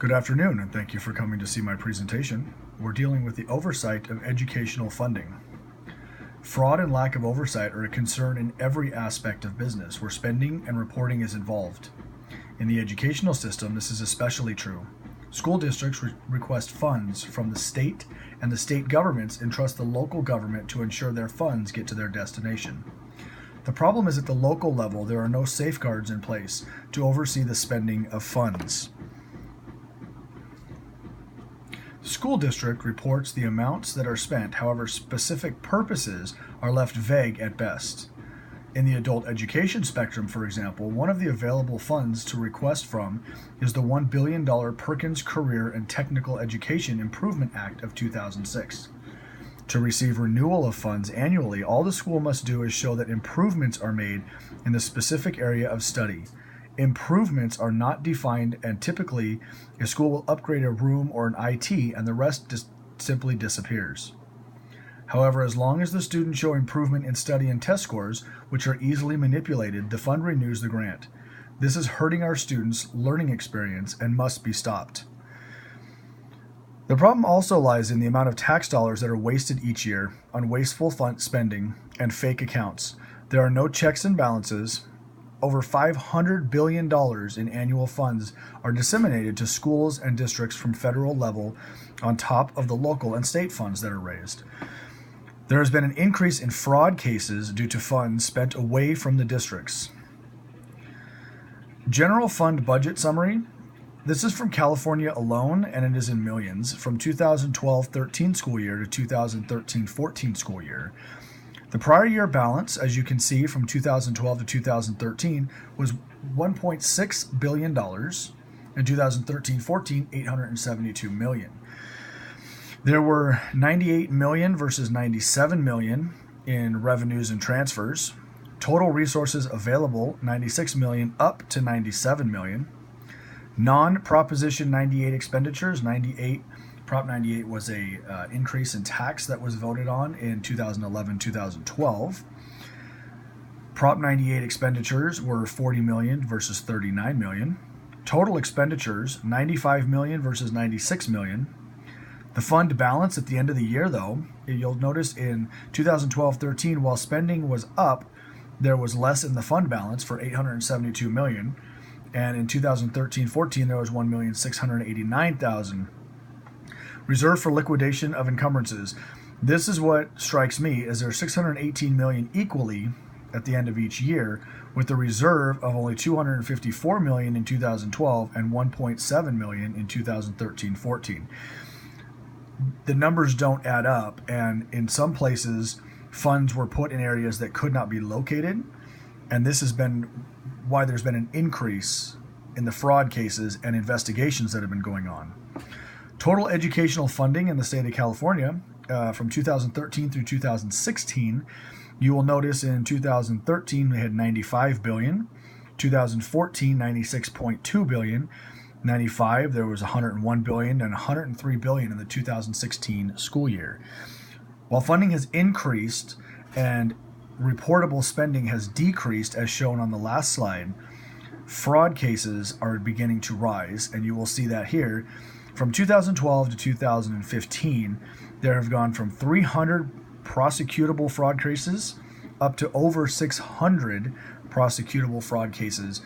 Good afternoon, and thank you for coming to see my presentation. We're dealing with the oversight of educational funding. Fraud and lack of oversight are a concern in every aspect of business where spending and reporting is involved. In the educational system, this is especially true. School districts request funds from the state, and the state governments entrust the local government to ensure their funds get to their destination. The problem is at the local level, there are no safeguards in place to oversee the spending of funds. The school district reports the amounts that are spent, however, specific purposes are left vague at best. In the adult education spectrum, for example, one of the available funds to request from is the $1 billion Perkins Career and Technical Education Improvement Act of 2006. To receive renewal of funds annually, all the school must do is show that improvements are made in the specific area of study. Improvements are not defined, and typically a school will upgrade a room or an IT and the rest simply disappears. However, as long as the students show improvement in study and test scores, which are easily manipulated, the fund renews the grant. This is hurting our students' learning experience and must be stopped. The problem also lies in the amount of tax dollars that are wasted each year on wasteful fund spending and fake accounts. There are no checks and balances. Over $500 billion in annual funds are disseminated to schools and districts from federal level on top of the local and state funds that are raised. There has been an increase in fraud cases due to funds spent away from the districts. General fund budget summary. This is from California alone, and it is in millions, from 2012-13 school year to 2013-14 school year. The prior year balance, as you can see from 2012 to 2013, was $1.6 billion. In 2013-14, $872 million. There were $98 million versus $97 million in revenues and transfers. Total resources available, $96 million up to $97 million. Non-Proposition 98 expenditures, Prop 98 was a increase in tax that was voted on in 2011-2012. Prop 98 expenditures were $40 million versus $39 million. Total expenditures, $95 million versus $96 million. The fund balance at the end of the year, though, you'll notice in 2012-13, while spending was up, there was less in the fund balance for $872 million. And in 2013-14, there was $1,689,000. Reserve for liquidation of encumbrances. This is what strikes me, as there's $618 million equally at the end of each year, with a reserve of only $254 million in 2012 and $1.7 million in 2013-14. The numbers don't add up, and in some places, funds were put in areas that could not be located, and this has been why there's been an increase in the fraud cases and investigations that have been going on. Total educational funding in the state of California from 2013 through 2016, you will notice in 2013 we had $95 billion, 2014 $96.2 billion, 95 there was $101 billion, and $103 billion in the 2016 school year. While funding has increased and reportable spending has decreased, as shown on the last slide, fraud cases are beginning to rise, and you will see that here. From 2012 to 2015, there have gone from 300 prosecutable fraud cases up to over 600 prosecutable fraud cases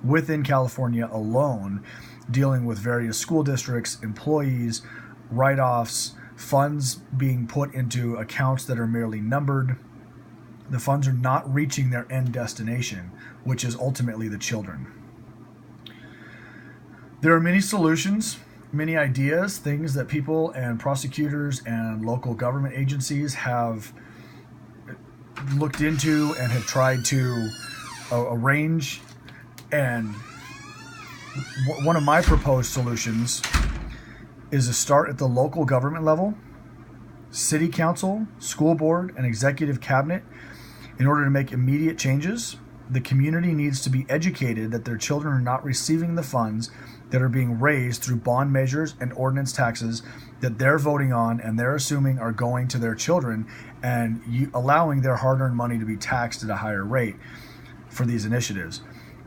within California alone, dealing with various school districts, employees, write-offs, funds being put into accounts that are merely numbered. The funds are not reaching their end destination, which is ultimately the children. There are many solutions, many ideas, things that people and prosecutors and local government agencies have looked into and have tried to arrange. And one of my proposed solutions is to start at the local government level, city council, school board, and executive cabinet. In order to make immediate changes, the community needs to be educated that their children are not receiving the funds that are being raised through bond measures and ordinance taxes that they're voting on and they're assuming are going to their children, and allowing their hard-earned money to be taxed at a higher rate for these initiatives.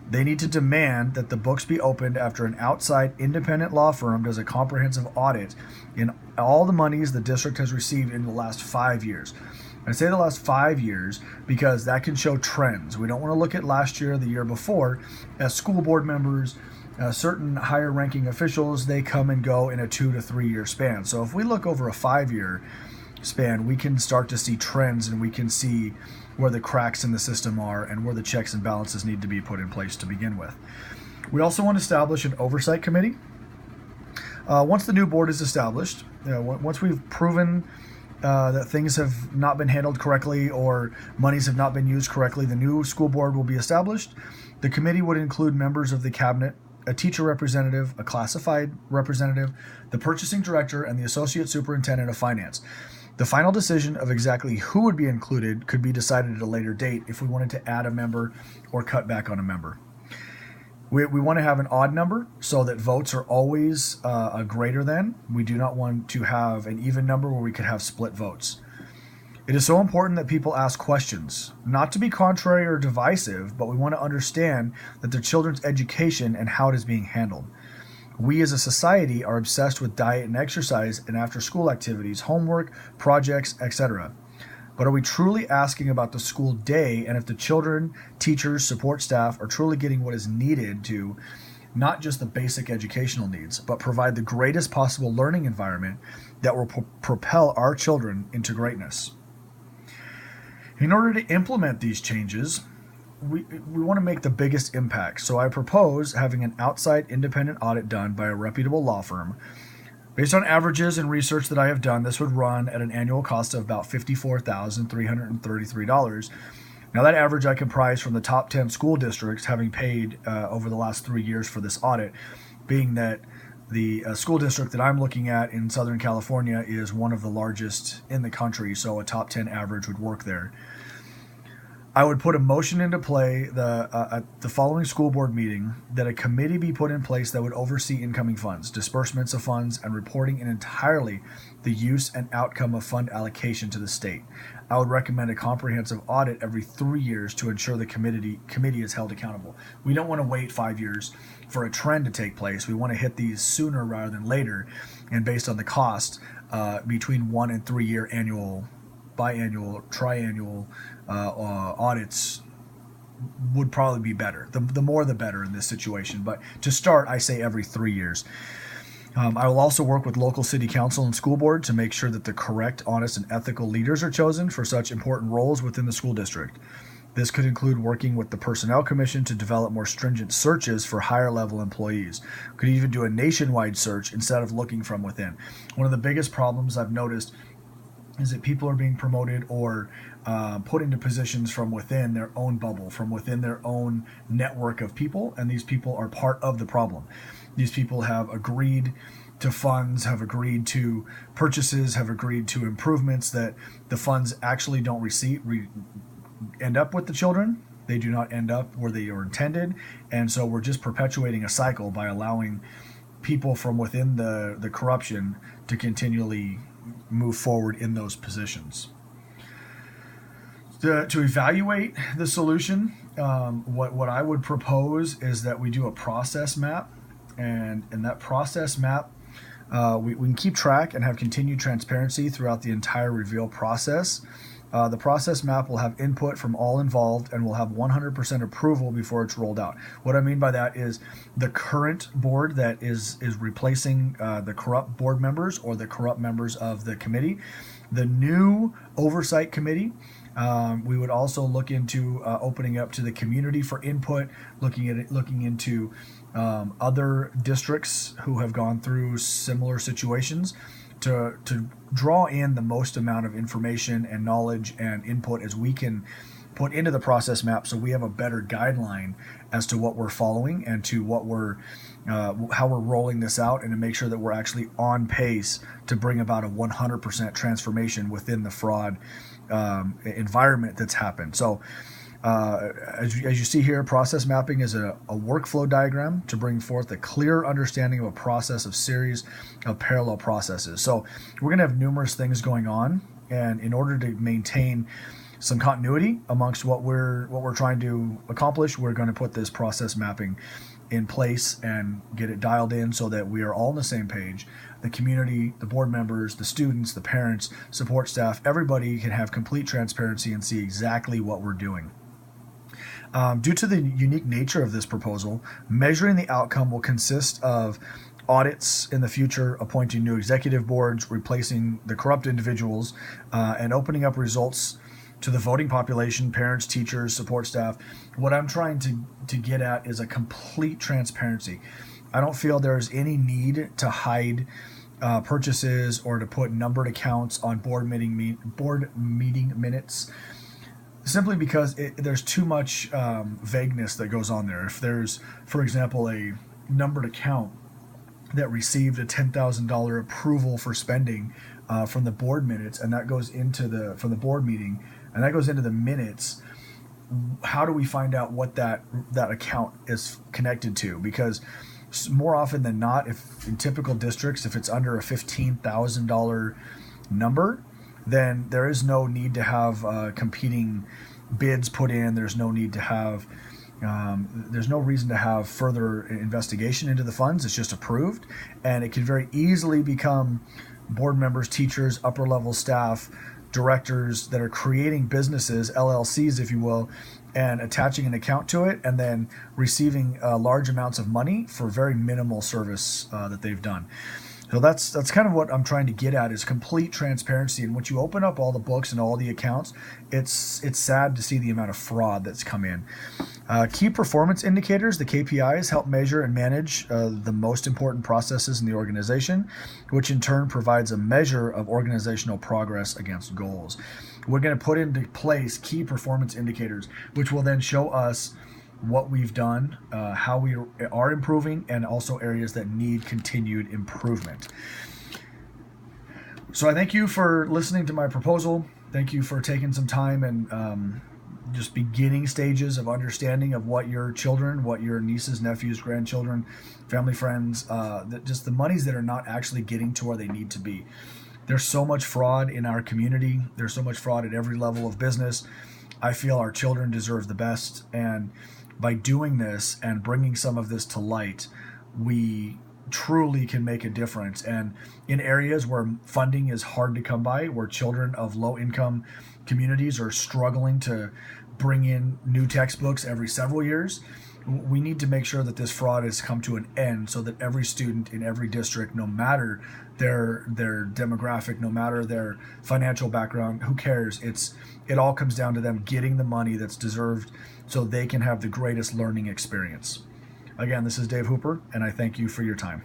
They need to demand that the books be opened after an outside independent law firm does a comprehensive audit in all the monies the district has received in the last 5 years. I say the last 5 years because that can show trends. We don't want to look at last year or the year before. As school board members, certain higher ranking officials, they come and go in a 2 to 3 year span. So if we look over a 5 year span, we can start to see trends and we can see where the cracks in the system are and where the checks and balances need to be put in place to begin with. We also want to establish an oversight committee. Once the new board is established, once we've proven that things have not been handled correctly or monies have not been used correctly, the new school board will be established. The committee would include members of the cabinet, a teacher representative, a classified representative, the purchasing director, and the associate superintendent of finance. The final decision of exactly who would be included could be decided at a later date if we wanted to add a member or cut back on a member. We want to have an odd number so that votes are always a greater than. We do not want to have an even number where we could have split votes. It is so important that people ask questions, not to be contrary or divisive, but we want to understand that their children's education and how it is being handled. We as a society are obsessed with diet and exercise and after-school activities, homework, projects, etc. But are we truly asking about the school day and if the children, teachers, support staff are truly getting what is needed to not just the basic educational needs, but provide the greatest possible learning environment that will propel our children into greatness? In order to implement these changes, we want to make the biggest impact. So I propose having an outside independent audit done by a reputable law firm. Based on averages and research that I have done, this would run at an annual cost of about $54,333. Now that average I comprise from the top 10 school districts having paid over the last 3 years for this audit, being that the school district that I'm looking at in Southern California is one of the largest in the country, so a top 10 average would work there. I would put a motion into play at the following school board meeting that a committee be put in place that would oversee incoming funds, disbursements of funds, and reporting in entirely the use and outcome of fund allocation to the state. I would recommend a comprehensive audit every 3 years to ensure the committee is held accountable. We don't want to wait 5 years for a trend to take place. We want to hit these sooner rather than later, and based on the cost, between 1 and 3 year annual, biannual, triannual audits would probably be better. The more the better in this situation. But to start, I say every 3 years. I will also work with local city council and school board to make sure that the correct, honest, and ethical leaders are chosen for such important roles within the school district. This could include working with the Personnel Commission to develop more stringent searches for higher level employees. Could even do a nationwide search instead of looking from within. One of the biggest problems I've noticed is that people are being promoted or put into positions from within their own bubble, from within their own network of people, and these people are part of the problem. These people have agreed to funds, have agreed to purchases, have agreed to improvements that the funds actually don't end up with the children. They do not end up where they are intended, and so we're just perpetuating a cycle by allowing people from within the corruption to continually move forward in those positions. To evaluate the solution, what I would propose is that we do a process map, and in that process map, we can keep track and have continued transparency throughout the entire reveal process. The process map will have input from all involved and will have 100% approval before it's rolled out. What I mean by that is the current board that is replacing the corrupt board members or the corrupt members of the committee. The new oversight committee, we would also look into opening up to the community for input, looking into other districts who have gone through similar situations to draw in the most amount of information and knowledge and input as we can put into the process map, so we have a better guideline as to what we're following and to what how we're rolling this out, and to make sure that we're actually on pace to bring about a 100% transformation within the fraud environment that's happened. So as you see here, process mapping is a workflow diagram to bring forth a clear understanding of a process of series of parallel processes. So we're going to have numerous things going on, and in order to maintain some continuity amongst what we're trying to accomplish. We're going to put this process mapping in place and get it dialed in so that we are all on the same page. The community, the board members, the students, the parents, support staff, everybody can have complete transparency and see exactly what we're doing. Due to the unique nature of this proposal, measuring the outcome will consist of audits in the future, appointing new executive boards, replacing the corrupt individuals, and opening up results to the voting population, parents, teachers, support staff. What I'm trying to get at is a complete transparency. I don't feel there's any need to hide purchases or to put numbered accounts on board meeting minutes, simply because there's too much vagueness that goes on there. If there's, for example, a numbered account that received a $10,000 approval for spending from the board minutes, and that goes into from the board meeting, and that goes into the minutes, how do we find out what that account is connected to? Because more often than not, if in typical districts, if it's under a $15,000 number, then there is no need to have competing bids put in. There's no need to have there's no reason to have further investigation into the funds. It's just approved, and it can very easily become board members, teachers, upper level staff, directors that are creating businesses, LLCs, if you will, and attaching an account to it, and then receiving large amounts of money for very minimal service that they've done. So that's kind of what I'm trying to get at, is complete transparency. And once you open up all the books and all the accounts, it's sad to see the amount of fraud that's come in. Key performance indicators, the KPIs, help measure and manage the most important processes in the organization, which in turn provides a measure of organizational progress against goals. We're going to put into place key performance indicators, which will then show us what we've done, how we are improving, and also areas that need continued improvement. So I thank you for listening to my proposal. Thank you for taking some time and just beginning stages of understanding of what your children, what your nieces, nephews, grandchildren, family, friends, just the monies that are not actually getting to where they need to be. There's so much fraud in our community. There's so much fraud at every level of business. I feel our children deserve the best, and by doing this and bringing some of this to light, we truly can make a difference. And in areas where funding is hard to come by, where children of low-income communities are struggling to bring in new textbooks every several years, we need to make sure that this fraud has come to an end, so that every student in every district, no matter their demographic, no matter their financial background, who cares? It all comes down to them getting the money that's deserved so they can have the greatest learning experience. Again, this is Dave Hooper, and I thank you for your time.